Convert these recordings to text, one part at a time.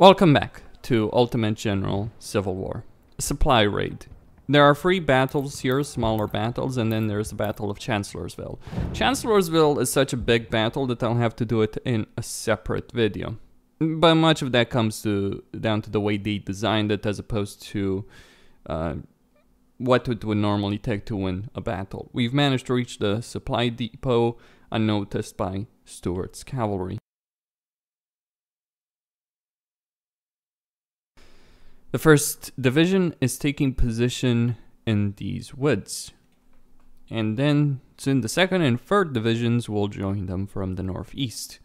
Welcome back to Ultimate General Civil War. Supply raid. There are 3 battles here, smaller battles, and then there's the Battle of Chancellorsville. Chancellorsville is such a big battle that I'll have to do it in a separate video. But much of that comes down to the way they designed it as opposed to what it would normally take to win a battle. We've managed to reach the supply depot unnoticed by Stuart's cavalry. The 1st Division is taking position in these woods. And then soon the 2nd and 3rd Divisions will join them from the northeast.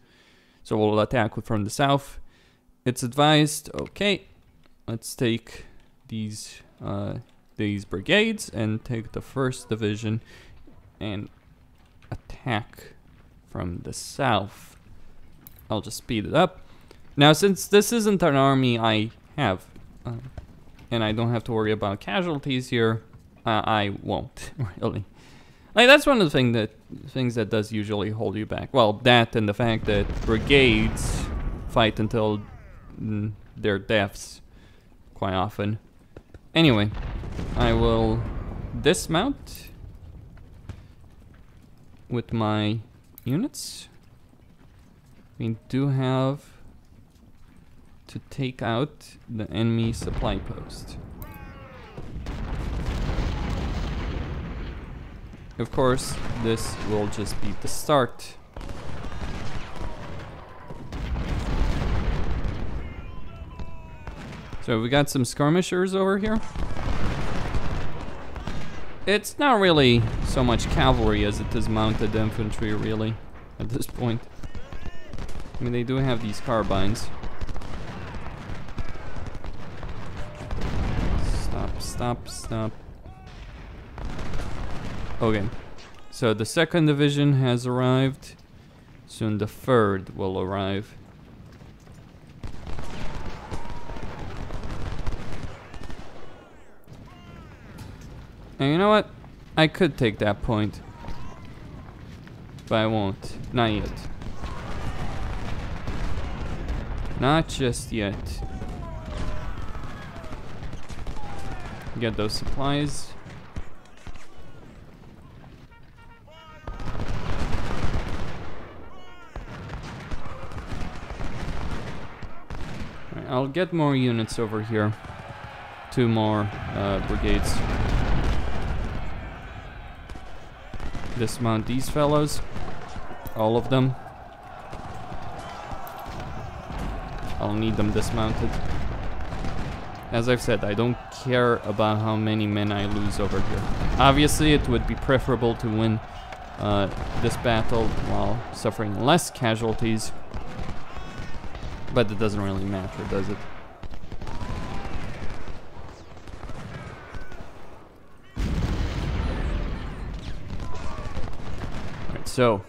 So we'll attack from the south. It's advised, okay, let's take these brigades and take the 1st Division and attack from the south. I'll just speed it up. Now, since this isn't an army I have, and I don't have to worry about casualties here, I won't, really. Like, that's one of the things that does usually hold you back. Well, that and the fact that brigades fight until their deaths quite often. Anyway, I will dismount with my units. We do have to take out the enemy supply post. Of course, this will just be the start. So we got some skirmishers over here. It's not really so much cavalry as it is mounted infantry, really, at this point. I mean, they do have these carbines. Stop. Okay, so the 2nd Division has arrived. Soon the 3rd will arrive. And you know what? I could take that point. But I won't. Not yet. Not just yet. Get those supplies. Right, I'll get more units over here. 2 more brigades. Dismount these fellows. All of them. I'll need them dismounted. As I've said, I don't care about how many men I lose over here. Obviously, it would be preferable to win this battle while suffering less casualties. But it doesn't really matter, does it? Alright, so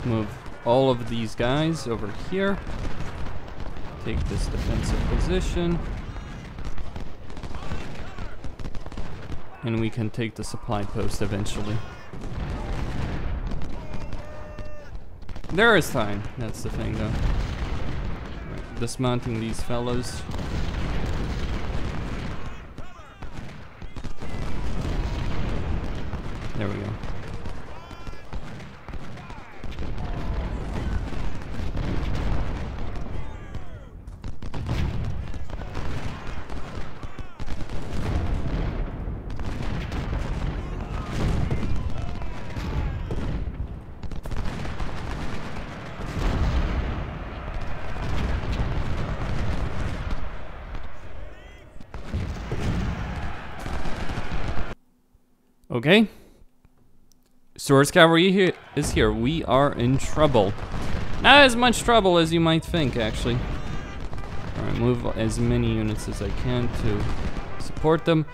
move all of these guys over here. Take this defensive position. And we can take the supply post eventually. There is time. That's the thing, though. Right, dismounting these fellows. There we go. Okay. Stuart's cavalry is here. We are in trouble. Not as much trouble as you might think, actually. Alright, move as many units as I can to support them.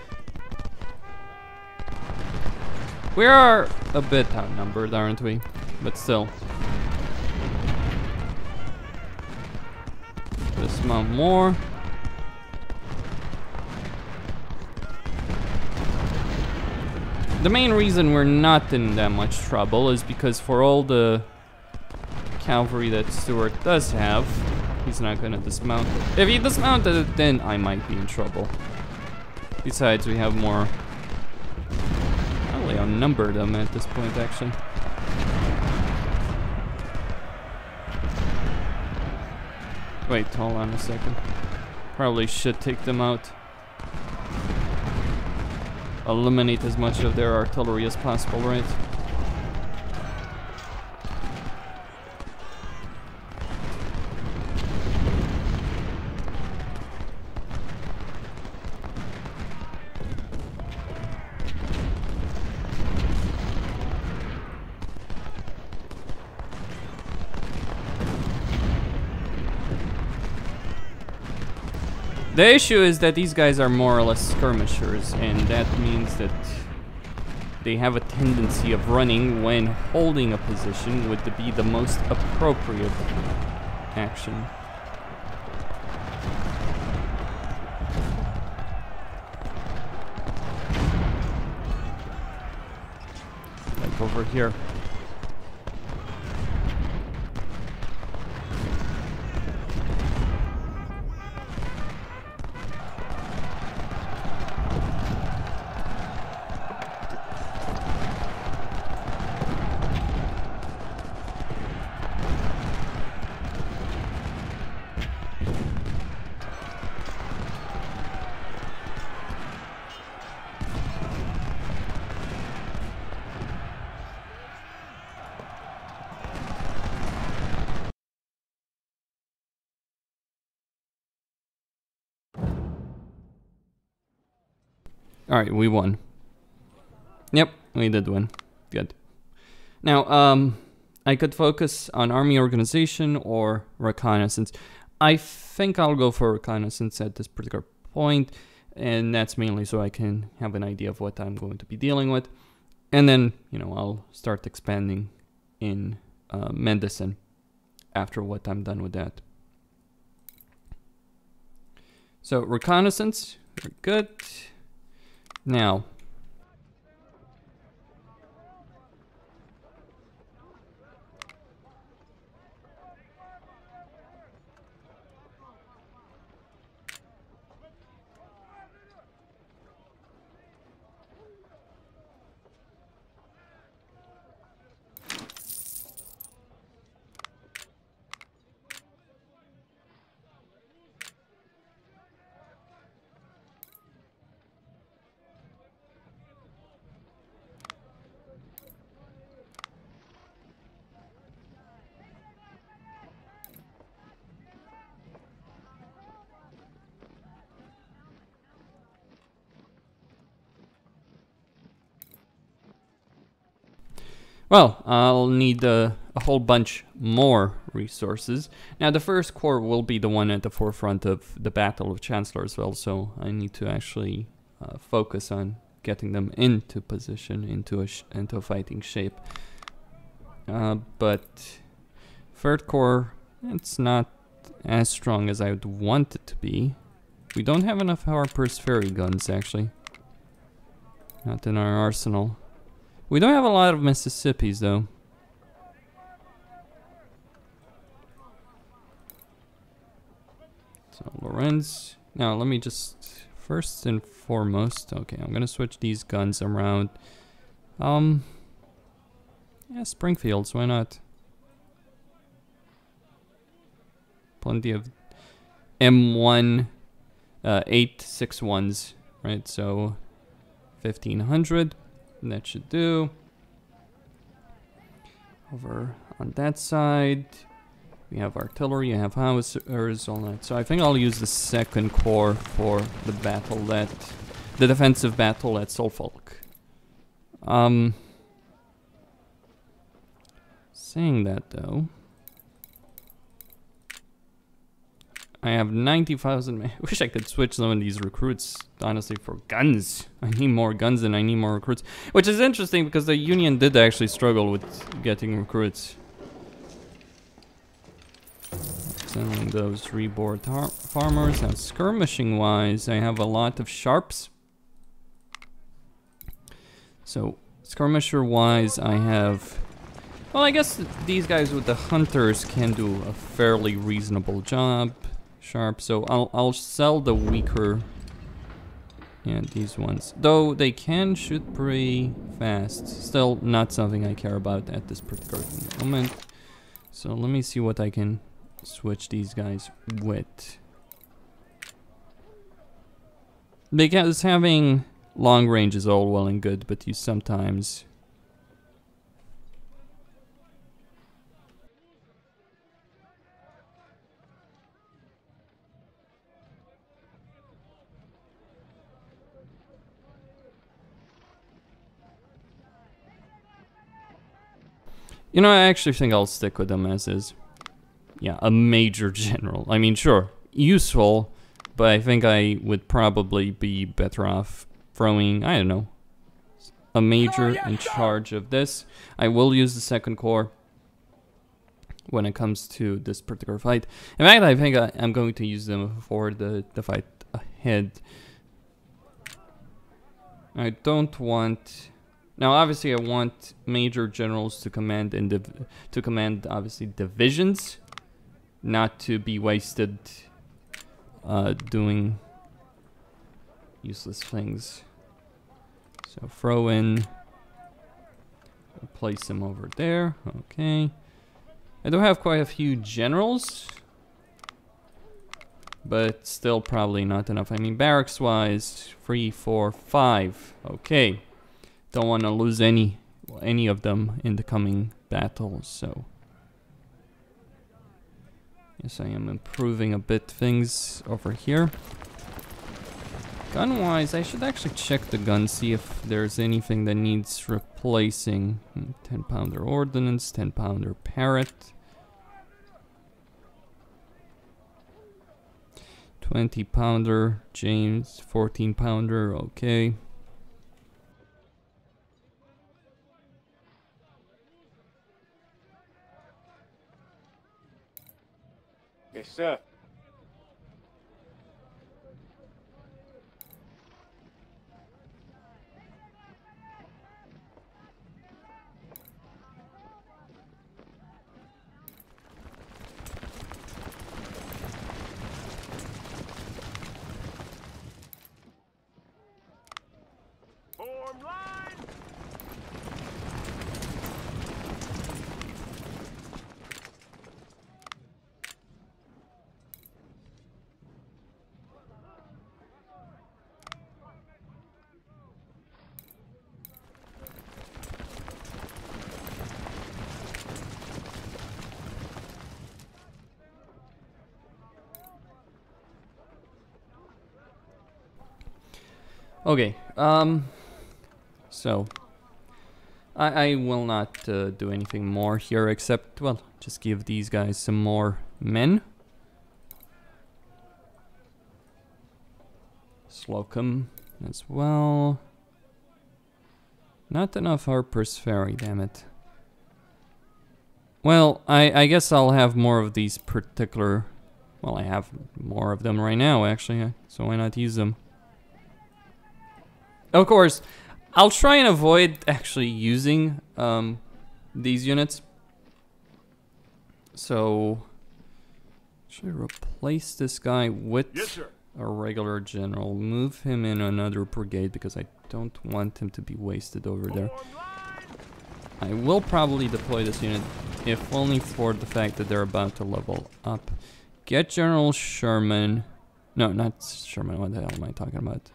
We are a bit outnumbered, aren't we? But still. Dismount more. The main reason we're not in that much trouble is because for all the cavalry that Stuart does have, he's not gonna dismount it. If he dismounted it, then I might be in trouble. Besides, we have more... Probably outnumber them at this point, actually. Wait, hold on a second. Probably should take them out. Eliminate as much of their artillery as possible, right? The issue is that these guys are more or less skirmishers, and that means that they have a tendency of running when holding a position would be the most appropriate action. Like over here. Alright, we won. Yep, we did win. Good. Now, I could focus on army organization or reconnaissance. I think I'll go for reconnaissance at this particular point, and that's mainly so I can have an idea of what I'm going to be dealing with. And then, you know, I'll start expanding in medicine after what I'm done with that. So, reconnaissance, we're good. Now, well, I'll need a whole bunch more resources. Now, the first corps will be the one at the forefront of the Battle of Chancellorsville, so I need to actually focus on getting them into position, into a fighting shape. But Third Corps, it's not as strong as I would want it to be. We don't have enough Harper's Ferry guns, actually. Not in our arsenal. We don't have a lot of Mississippis, though. So, Lorenz. Now, let me just... First and foremost... Okay, I'm gonna switch these guns around. Yeah, Springfields, why not? Plenty of M1 861s, right? So, 1500. That should do. Over on that side, we have artillery, I have howitzers, all that. So I think I'll use the second corps for the defensive battle at Suffolk. Saying that though, I have 90,000. I wish I could switch some of these recruits, honestly, for guns. I need more guns than I need more recruits. Which is interesting because the Union did actually struggle with getting recruits. Sending those reborn farmers. Now, skirmishing wise, I have a lot of sharps. So, skirmisher-wise, I have... Well, I guess these guys with the hunters can do a fairly reasonable job. Sharp, so I'll sell the weaker... Yeah, these ones. Though they can shoot pretty fast. Still not something I care about at this particular moment. So let me see what I can switch these guys with. Because having long range is all well and good, but you sometimes... You know, I actually think I'll stick with them as is. Yeah, a major general. I mean, sure, useful, but I think I would probably be better off throwing, I don't know, a major in charge of this. I will use the second corps when it comes to this particular fight. In fact, I think I'm going to use them for the fight ahead. I don't want... Now, obviously, I want major generals to command obviously divisions, not to be wasted doing useless things. So throw in, place him over there. Okay. I do have quite a few generals, but still probably not enough. I mean, barracks-wise, 3, 4, 5. Okay. Don't want to lose any of them in the coming battles, so yes, I am improving a bit things over here. Gun-wise, I should actually check the gun, see if there's anything that needs replacing. 10-pounder ordnance, 10-pounder Parrot, 20-pounder James, 14-pounder, okay. Yes, sir. Form line. Okay, so I will not do anything more here except, well, just give these guys some more men. Slocum as well. Not enough Harper's Ferry, damn it. Well, I guess I'll have more of these particular... Well, I have more of them right now, actually, so why not use them? Of course, I'll try and avoid actually using these units. So, should I replace this guy with a regular general? Move him in another brigade because I don't want him to be wasted over there. I will probably deploy this unit, if only for the fact that they're about to level up. Get General Sherman. No, not Sherman. What the hell am I talking about?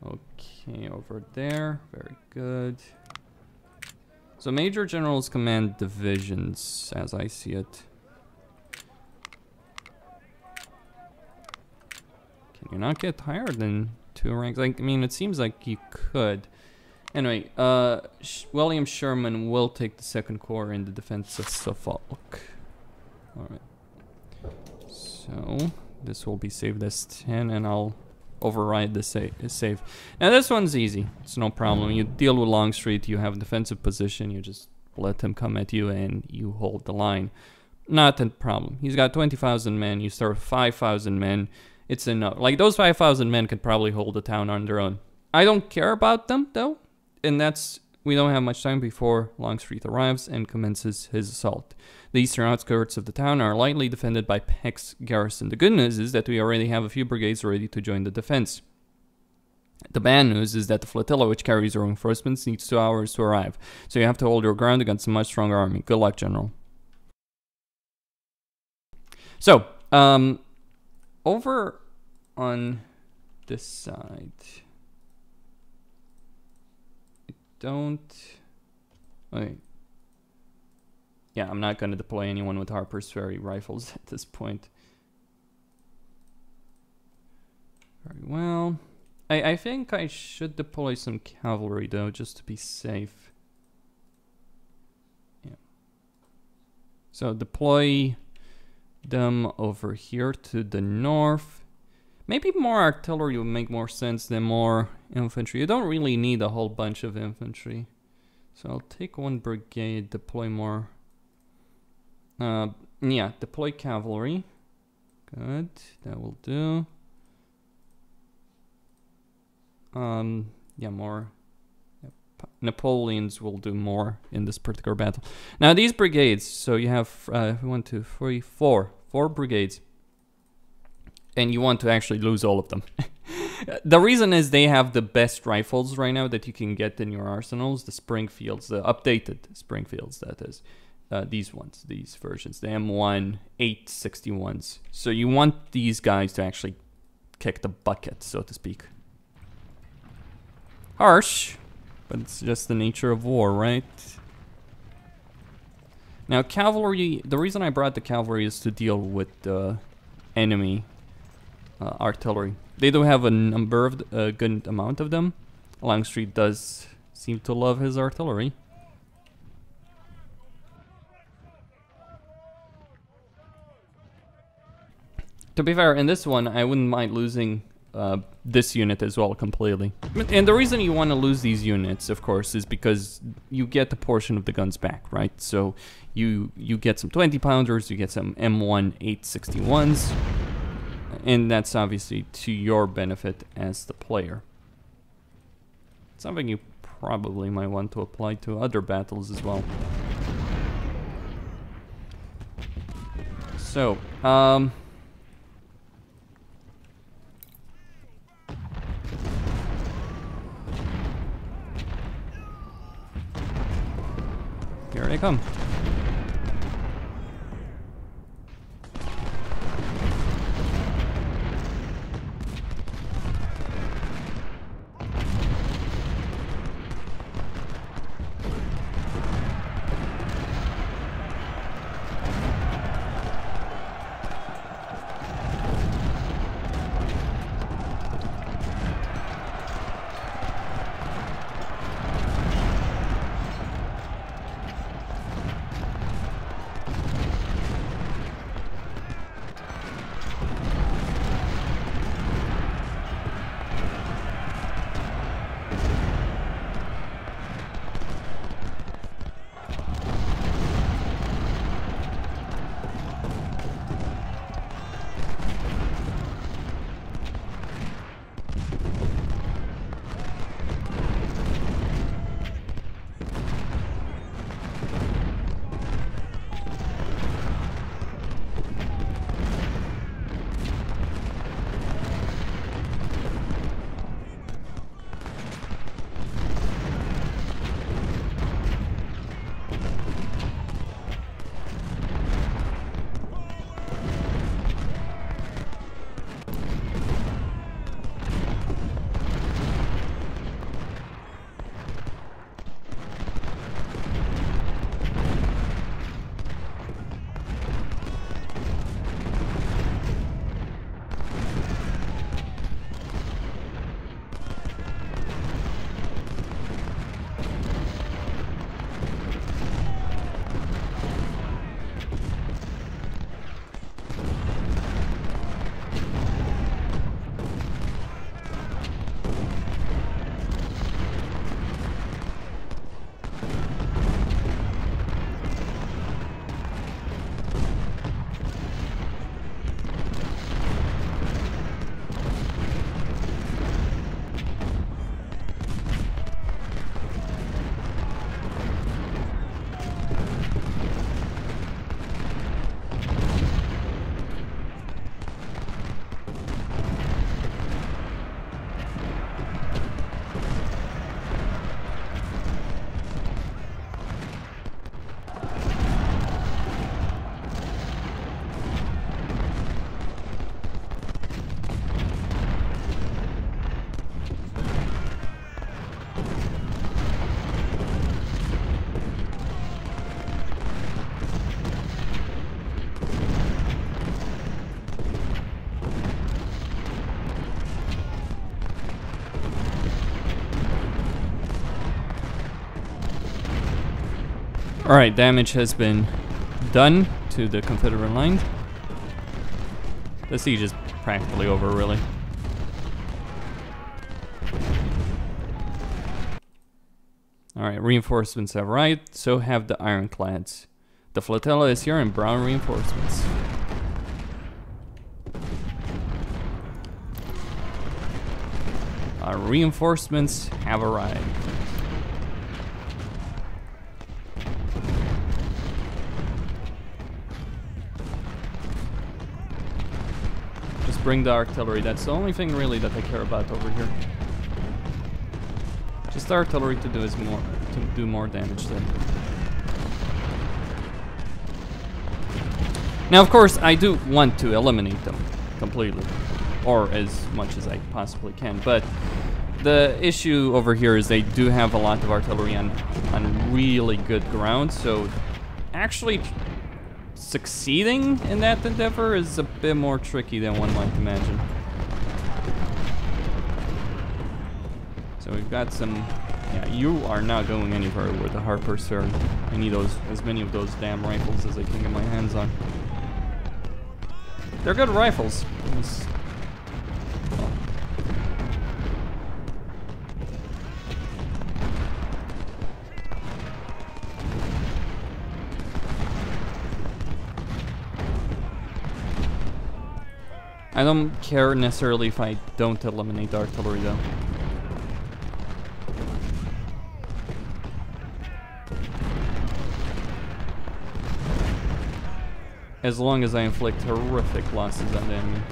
Okay, over there. Very good. So major generals command divisions, as I see it. Can you not get higher than 2 ranks? Like, I mean, it seems like you could. Anyway, William Sherman will take the 2nd Corps in the defense of Suffolk. Alright. So, this will be saved as 10, and I'll override the save. Now this one's easy. It's no problem. You deal with Longstreet, you have a defensive position, you just let him come at you and you hold the line. Not a problem. He's got 20,000 men, you start with 5,000 men, it's enough. Like, those 5,000 men could probably hold the town on their own. I don't care about them, though. And that's... We don't have much time before Longstreet arrives and commences his assault. The eastern outskirts of the town are lightly defended by Peck's garrison. The good news is that we already have a few brigades ready to join the defense. The bad news is that the flotilla, which carries reinforcements, needs 2 hours to arrive. So you have to hold your ground against a much stronger army. Good luck, General. So, over on this side... Okay. Yeah, I'm not going to deploy anyone with Harper's Ferry rifles at this point. Very well. I think I should deploy some cavalry, though, just to be safe. Yeah. So deploy them over here to the north. Maybe more artillery would make more sense than more infantry. You don't really need a whole bunch of infantry. So I'll take 1 brigade, deploy more. Yeah, deploy cavalry. Good, that will do. Yeah, more. Napoleons will do more in this particular battle. Now these brigades, so you have 1, 2, 3, 4 brigades. And you want to actually lose all of them. The reason is they have the best rifles right now that you can get in your arsenals. The Springfields, the updated Springfields, that is. These ones, these versions. The M1 861s. So you want these guys to actually kick the bucket, so to speak. Harsh, but it's just the nature of war, right? Now cavalry, the reason I brought the cavalry is to deal with the enemy artillery. They do have a number of a good amount of them. Longstreet does seem to love his artillery. To be fair, in this one, I wouldn't mind losing this unit as well completely. And the reason you want to lose these units, of course, is because you get a portion of the guns back, right? So you get some 20-pounders, you get some M1 861s. And that's obviously to your benefit as the player. Something you probably might want to apply to other battles as well. So, here they come. Alright, damage has been done to the Confederate line. The siege is practically over, really. Alright, reinforcements have arrived, so have the ironclads. The flotilla is here and brown reinforcements. Our reinforcements have arrived. Just bring the artillery. That's the only thing really that I care about over here. Just the artillery to do more damage then. Now, of course, I do want to eliminate them completely, or as much as I possibly can, but the issue over here is they do have a lot of artillery on really good ground, so actually succeeding in that endeavor is a bit more tricky than one might imagine. So we've got some... Yeah, you are not going anywhere with the Harper's Ferry. I need as many of those damn rifles as I can get my hands on. They're good rifles. I don't care necessarily if I don't eliminate the artillery though. As long as I inflict horrific losses on the enemy.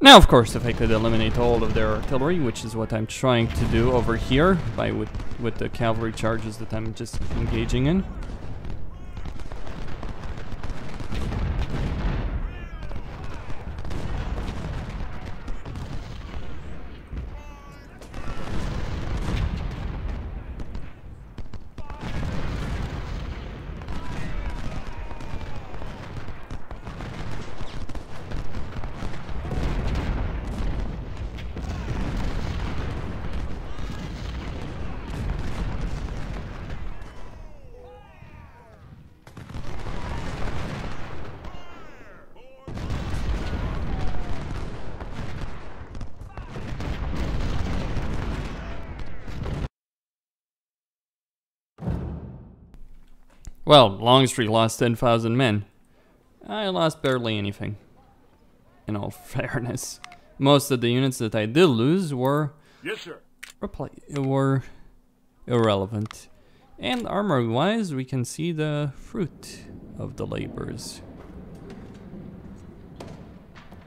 Now, of course, if I could eliminate all of their artillery, which is what I'm trying to do over here, with the cavalry charges that I'm just engaging in. Well, Longstreet lost 10,000 men. I lost barely anything, in all fairness. Most of the units that I did lose were Yes, sir. were irrelevant. And armor-wise, we can see the fruit of the labors.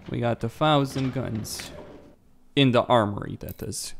We got 1,000 guns. In the armory, that is.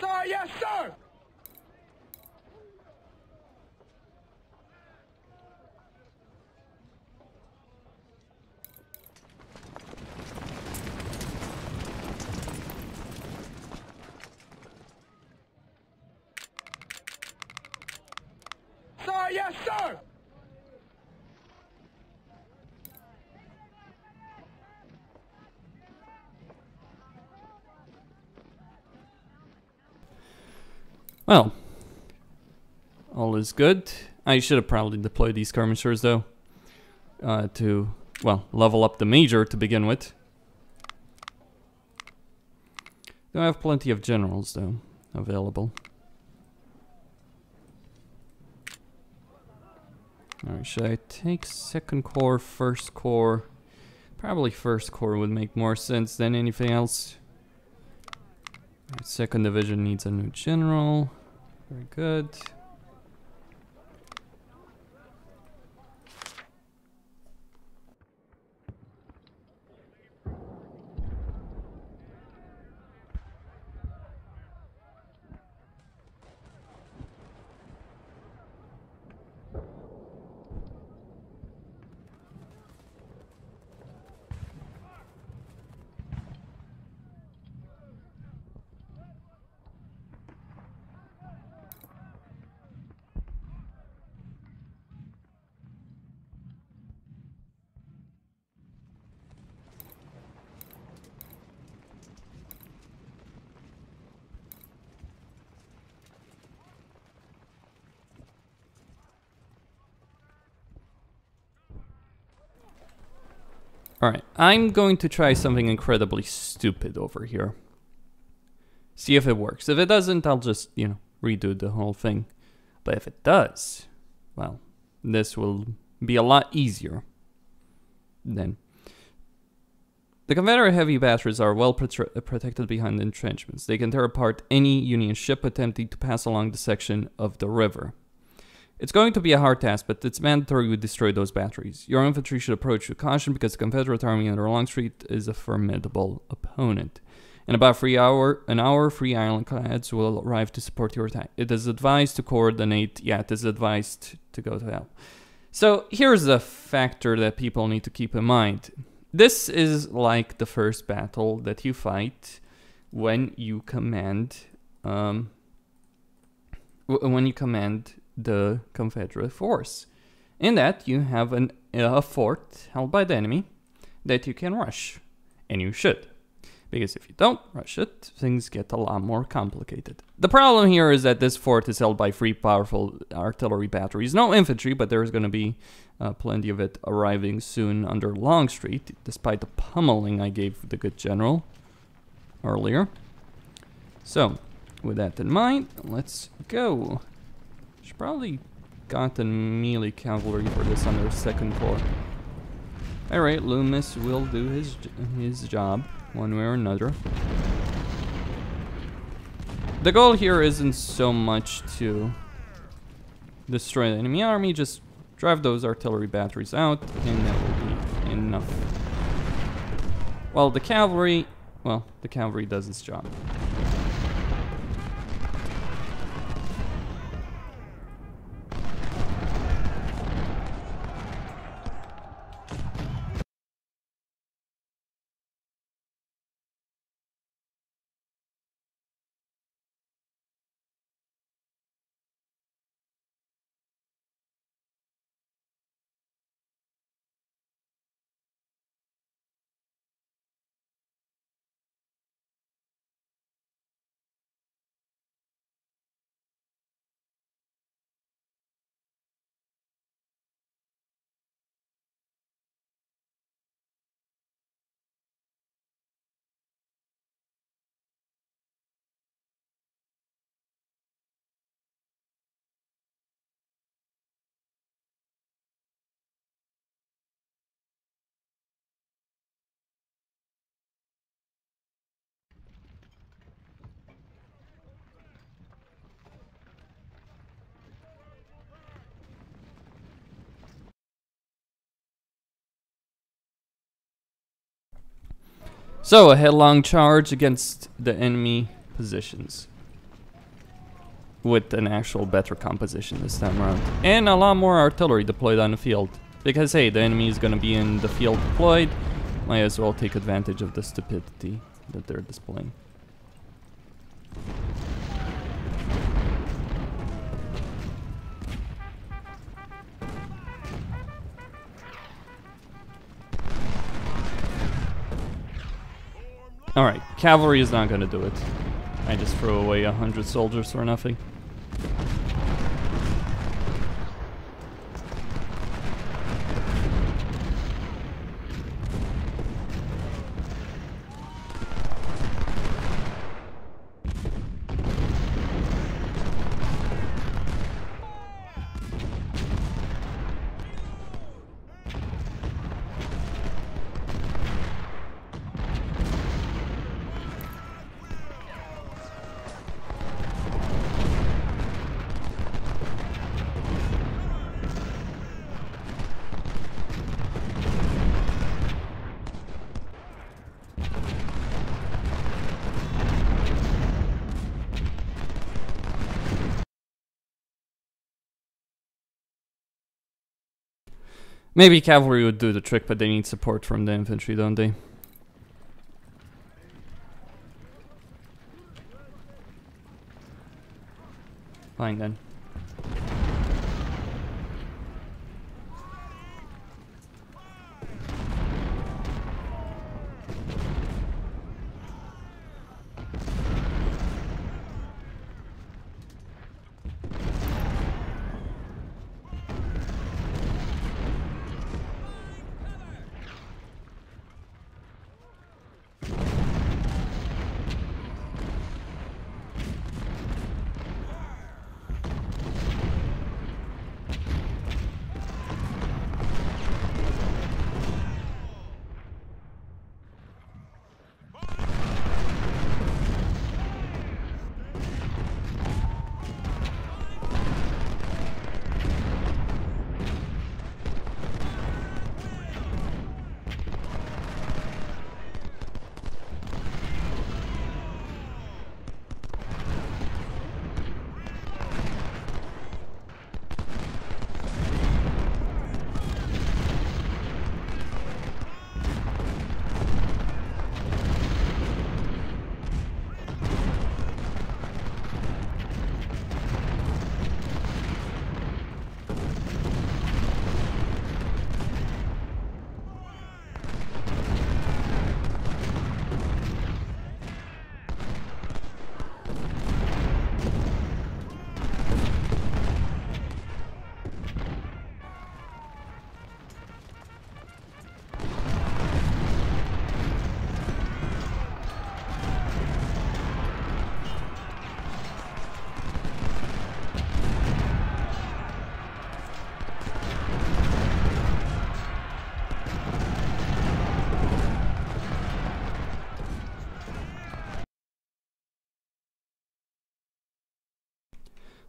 Sir, yes, sir! Sir, yes, sir! Well, all is good. I should have probably deployed these skirmishers though, to, well, level up the major to begin with. Do I have plenty of generals though available? Alright, should I take second corps, first corps? Probably first corps would make more sense than anything else. Right, second division needs a new general. Very good. Alright, I'm going to try something incredibly stupid over here. See if it works. If it doesn't, I'll just, you know, redo the whole thing. But if it does, well, this will be a lot easier then. The Confederate heavy batteries are well protected behind the entrenchments. They can tear apart any Union ship attempting to pass along the section of the river. It's going to be a hard task, but it's mandatory we destroy those batteries. Your infantry should approach with caution because the Confederate army under Longstreet is a formidable opponent. In about an hour, 3 ironclads will arrive to support your attack. It is advised to coordinate. Yeah, it is advised to go to help. So here's a factor that people need to keep in mind. This is like the first battle that you fight when you command the Confederate force. In that you have a fort held by the enemy that you can rush, and you should. Because if you don't rush it, things get a lot more complicated. The problem here is that this fort is held by 3 powerful artillery batteries. No infantry, but there's going to be plenty of it arriving soon under Longstreet, despite the pummeling I gave the good general earlier. So, with that in mind, let's go. Should probably gotten melee cavalry for this under 2nd Corps. Alright, Loomis will do his job, one way or another. The goal here isn't so much to destroy the enemy army, just drive those artillery batteries out, and that will be enough. Well, the cavalry does its job. So, a headlong charge against the enemy positions. With an actual better composition this time around. And a lot more artillery deployed on the field. Because, hey, the enemy is going to be in the field deployed. Might as well take advantage of the stupidity that they're displaying. Alright, cavalry is not gonna do it. I just throw away 100 soldiers for nothing. Maybe cavalry would do the trick, but they need support from the infantry, don't they? Fine then.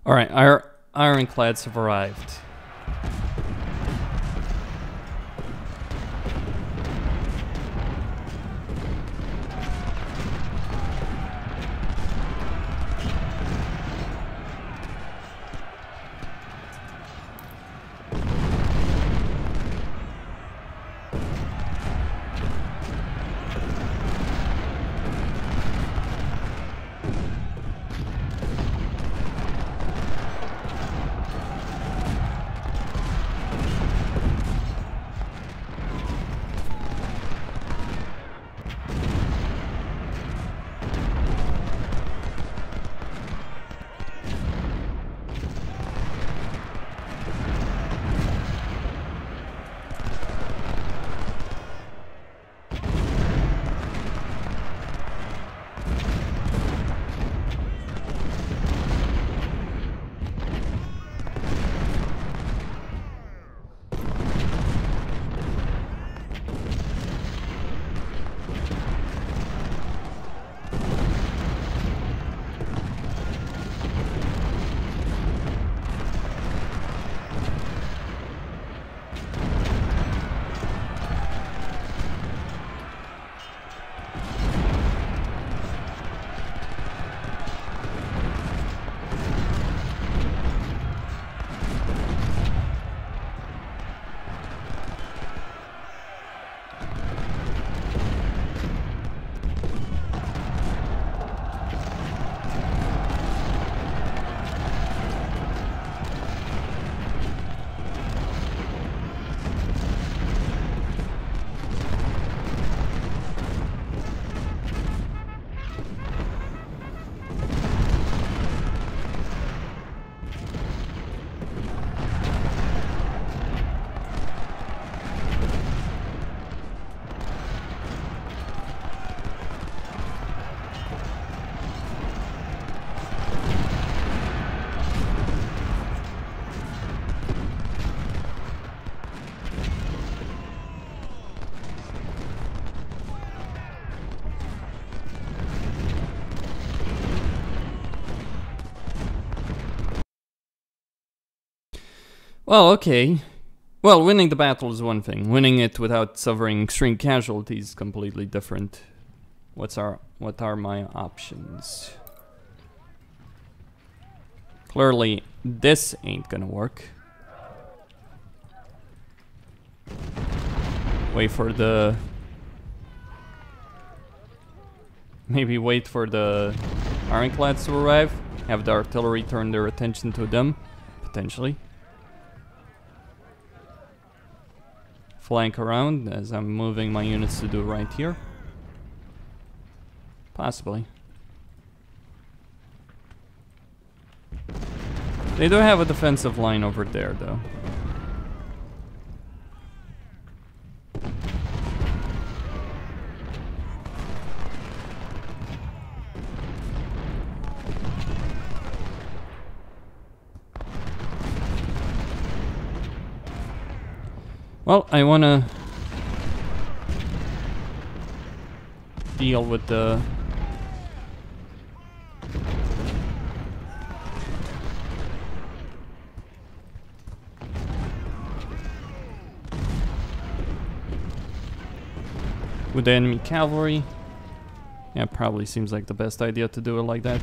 Alright, our ironclads have arrived. Well, okay. Well, winning the battle is one thing. Winning it without suffering extreme casualties is completely different. What are my options? Clearly, this ain't gonna work. Wait for the... Maybe wait for the ironclads to arrive. Have the artillery turn their attention to them. Potentially. Flank around as I'm moving my units to do right here. Possibly. They do have a defensive line over there, though. Well, I wanna deal with the enemy cavalry. Yeah, probably seems like the best idea to do it like that.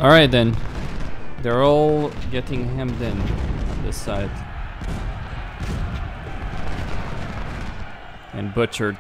Alright then. They're all getting hemmed in on this side. And butchered.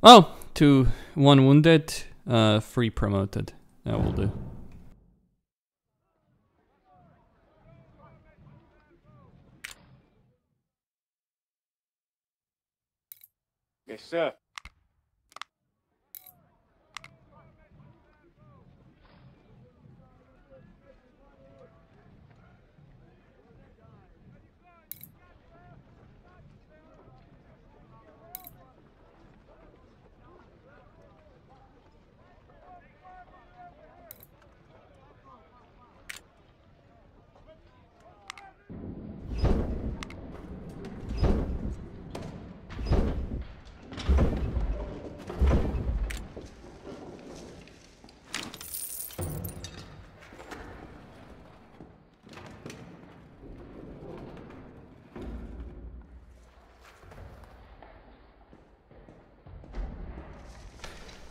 Oh, to 1 wounded, 3 promoted. That will do. Yes, sir.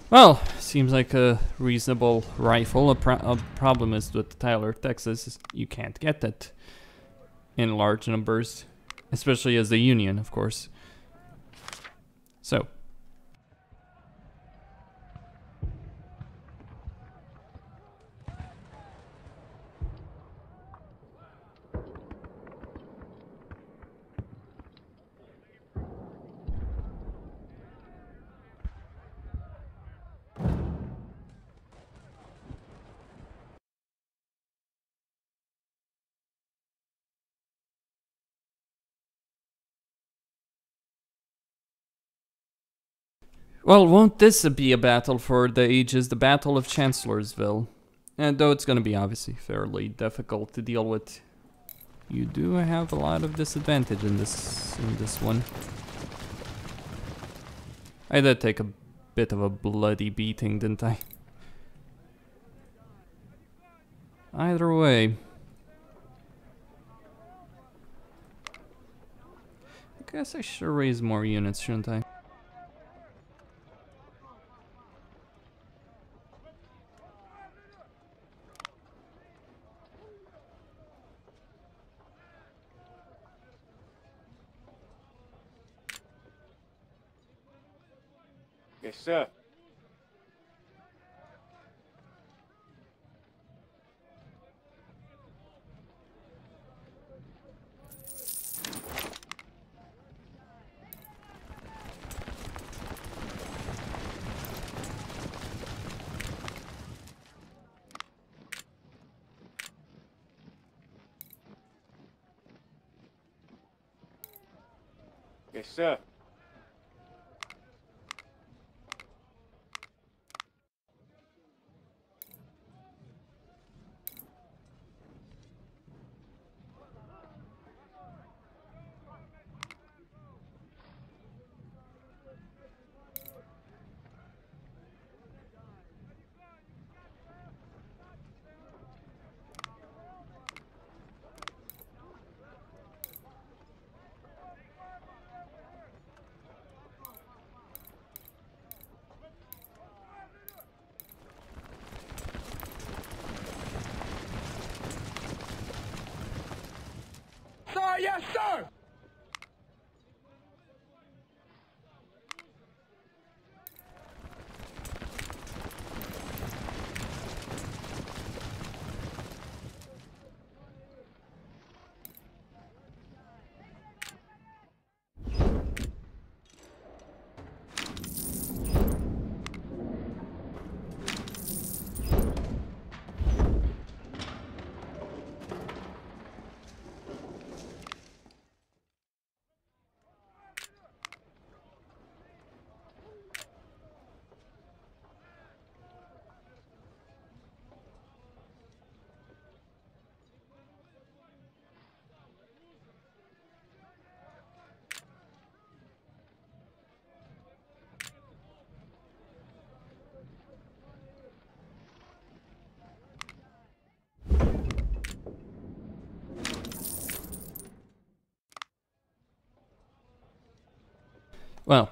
Well, seems like a reasonable rifle. A problem is with Tyler, Texas, is you can't get that in large numbers, especially as a union, of course. So. Well, won't this be a battle for the ages, the Battle of Chancellorsville? And though it's going to be obviously fairly difficult to deal with, you do have a lot of disadvantage in this one. I did take a bit of a bloody beating, didn't I? Either way. I guess I should raise more units, shouldn't I? Yes, sir. Yes, sir. Sir, yes, sir! Well,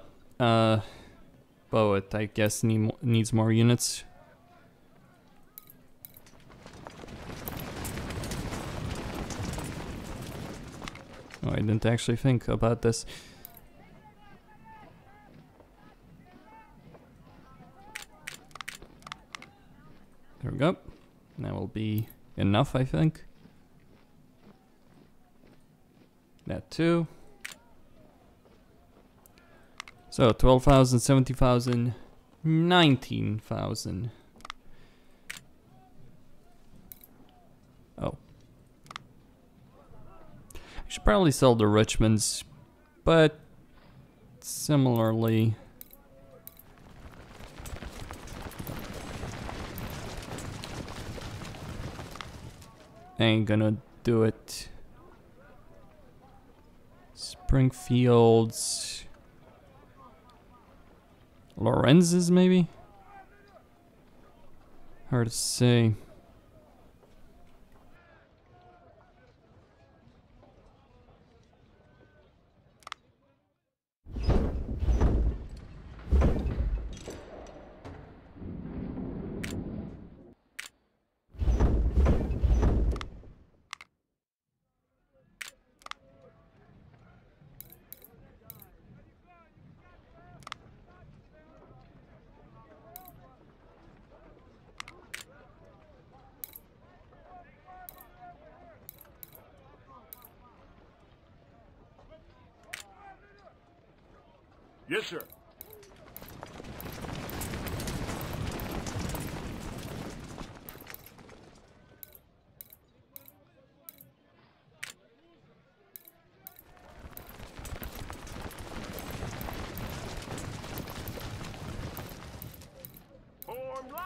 Poet, I guess, needs more units. Oh, I didn't actually think about this. There we go. That will be enough, I think. That too. So 12,000, 70,000, 19,000. Oh. I should probably sell the Richmonds, but similarly, I ain't gonna do it. Springfields. Lorenz's, maybe? Hard to say. Yes, sir. Form line.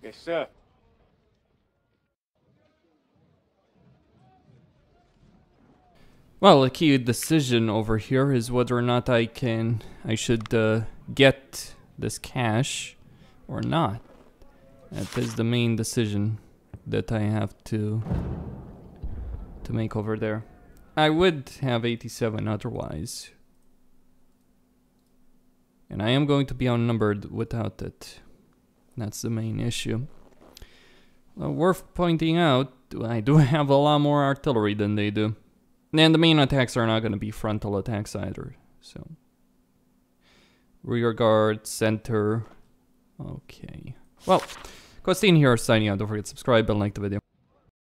Yes, sir. Well, a key decision over here is whether or not I should get this cash or not. That is the main decision that I have to make over there. I would have 87 otherwise. And I am going to be outnumbered without it. That's the main issue. Well, worth pointing out, I do have a lot more artillery than they do. And the main attacks are not going to be frontal attacks either. So, rear guard, center. Okay. Well, Costin here signing out. Don't forget to subscribe and like the video.